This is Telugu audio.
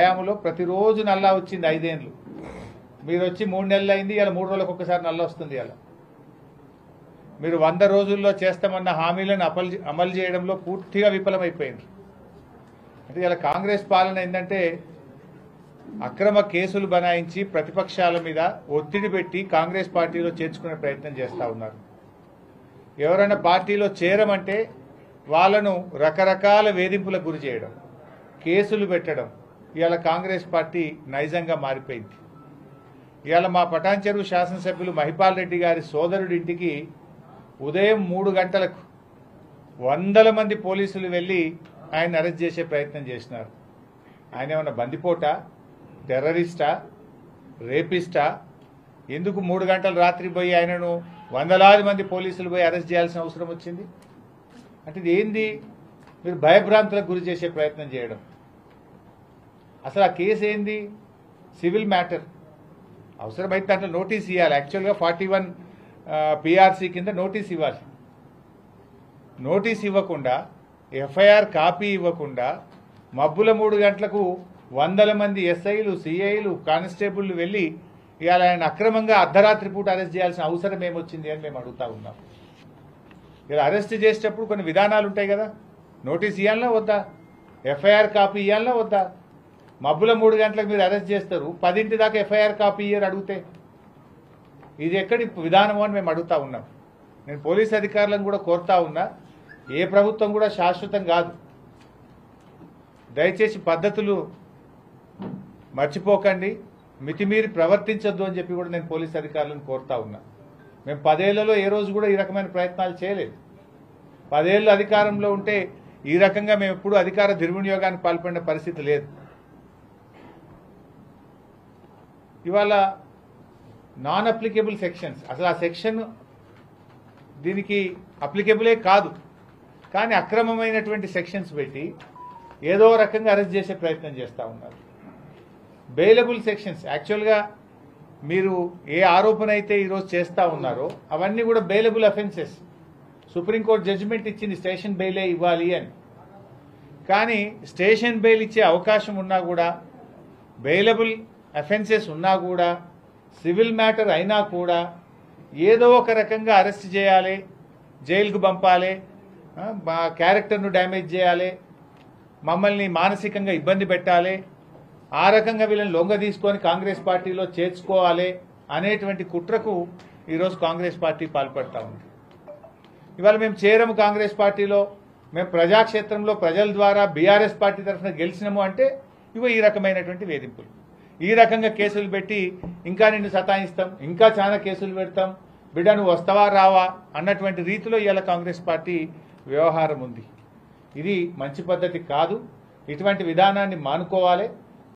హయాంలో ప్రతిరోజు నల్లా వచ్చింది 5 ఏళ్ళు. మీరు వచ్చి 3 నెలలు అయింది, ఇలా 3 రోజులకు ఒకసారి నల్ల వస్తుంది. ఇలా మీరు 100 రోజుల్లో చేస్తామన్న హామీలను అమలు చేయడంలో పూర్తిగా విఫలమైపోయింది. అంటే ఇలా కాంగ్రెస్ పాలన ఏంటంటే అక్రమ కేసులు బనాయించి ప్రతిపక్షాల మీద ఒత్తిడి పెట్టి కాంగ్రెస్ పార్టీలో చేర్చుకునే ప్రయత్నం చేస్తూ ఉన్నారు. ఎవరైనా పార్టీలో చేరమంటే వాళ్ళను రకరకాల వేధింపులకు గురి చేయడం, కేసులు పెట్టడం ఇవాళ కాంగ్రెస్ పార్టీ నైజంగా మారిపోయింది. ఇవాళ మా పటాన్చెరు శాసనసభ్యులు మహిపాల్ రెడ్డి గారి సోదరుడి ఇంటికి ఉదయం 3 గంటలకు 100 మంది పోలీసులు వెళ్ళి ఆయన అరెస్ట్ చేసే ప్రయత్నం చేసినారు. ఆయన ఏమన్నా బందిపోటా, టెర్రరిస్టా, రేపిస్టా? ఎందుకు 3 గంటల రాత్రి పోయి ఆయనను వందలాది మంది పోలీసులు పోయి అరెస్ట్ చేయాల్సిన అవసరం వచ్చింది? అంటే ఇది ఏంది? మీరు భయభ్రాంతులకు గురి చేసే ప్రయత్నం చేయడం. అసలు ఆ కేసు ఏంది? Civil matter. అవసరమైతే దాంట్లో నోటీస్ ఇవ్వాలి. యాక్చువల్గా 41 PRC కింద నోటీస్ ఇవ్వాలి. నోటీస్ ఇవ్వకుండా, ఎఫ్ఐఆర్ కాపీ ఇవ్వకుండా మబ్బుల 3 గంటలకు 100 మంది ఎస్ఐలు, సిఐలు, కానిస్టేబుళ్లు వెళ్ళి ఇవాళ ఆయన అక్రమంగా అర్ధరాత్రి పూట అరెస్ట్ చేయాల్సిన అవసరం ఏమొచ్చింది అని మేము అడుగుతా ఉన్నాం. ఇలా అరెస్ట్ చేసేటప్పుడు కొన్ని విధానాలు ఉంటాయి కదా. నోటీస్ ఇవ్వాలన్నా వద్దా? ఎఫ్ఐఆర్ కాపీ ఇవ్వాలన్నా వద్దా? మబ్బుల 3 గంటలకు మీరు అరెస్ట్ చేస్తారు, 10 దాకా ఎఫ్ఐఆర్ కాపీ ఇయ్యరు అడిగితే. ఇది ఎక్కడి విధానమో అని మేము అడుగుతా ఉన్నాం. నేను పోలీస్ అధికారులను కూడా కోరుతా ఉన్నా, ఏ ప్రభుత్వం కూడా శాశ్వతం కాదు. దయచేసి పద్ధతులు మర్చిపోకండి, మితిమీరి ప్రవర్తించొద్దు అని చెప్పి కూడా నేను పోలీస్ అధికారులను కోరుతా ఉన్నా. మేము 10 ఏళ్లలో ఏ రోజు కూడా ఈ రకమైన ప్రయత్నాలు చేయలేదు. 10 ఏళ్ళు అధికారంలో ఉంటే ఈ రకంగా మేము ఎప్పుడూ అధికార దుర్వినియోగానికి పాల్పడిన పరిస్థితి లేదు. ఇవాళ నాన్ అప్లికేబుల్ సెక్షన్స్, అసలు ఆ సెక్షన్ దీనికి అప్లికేబులే కాదు, కానీ అక్రమమైనటువంటి సెక్షన్స్ పెట్టి ఏదో రకంగా అరెస్ట్ చేసే ప్రయత్నం చేస్తూ ఉన్నారు. బెయిలబుల్ సెక్షన్స్, యాక్చువల్గా మీరు ఏ ఆరోపణ అయితే ఈరోజు చేస్తూ ఉన్నారో అవన్నీ కూడా బెయిలబుల్ అఫెన్సెస్. సుప్రీంకోర్టు జడ్జిమెంట్ ఇచ్చింది స్టేషన్ బెయిలే ఇవ్వాలి అని. కానీ స్టేషన్ బెయిల్ ఇచ్చే అవకాశం ఉన్నా కూడా, బెయిలబుల్ అఫెన్సెస్ ఉన్నా కూడా, సివిల్ మ్యాటర్ అయినా కూడా ఏదో ఒక రకంగా అరెస్ట్ చేయాలి, జైలుకు పంపాలి, మా క్యారెక్టర్ను డ్యామేజ్ చేయాలి, మమ్మల్ని మానసికంగా ఇబ్బంది పెట్టాలి, ఆ రకంగా వీళ్ళని లొంగ తీసుకొని కాంగ్రెస్ పార్టీలో చేర్చుకోవాలి అనేటువంటి కుట్రకు ఈరోజు కాంగ్రెస్ పార్టీ పాల్పడతా ఉంది. ఇవాళ మేము చేరము కాంగ్రెస్ పార్టీలో, మేము ప్రజాక్షేత్రంలో ప్రజల ద్వారా బీఆర్ఎస్ పార్టీ తరఫున గెలిచినాము అంటే ఇవో ఈ రకమైనటువంటి వేధింపులు, ఈ రకంగా కేసులు పెట్టి ఇంకా నిన్ను సతాయిస్తాం, ఇంకా చాలా కేసులు పెడతాం, బిడ్డ నువ్వు వస్తావా రావా అన్నటువంటి రీతిలో ఇవాళ కాంగ్రెస్ పార్టీ వ్యవహారం ఉంది. ఇది మంచి పద్ధతి కాదు. ఇటువంటి విధానాన్ని మానుకోవాలి.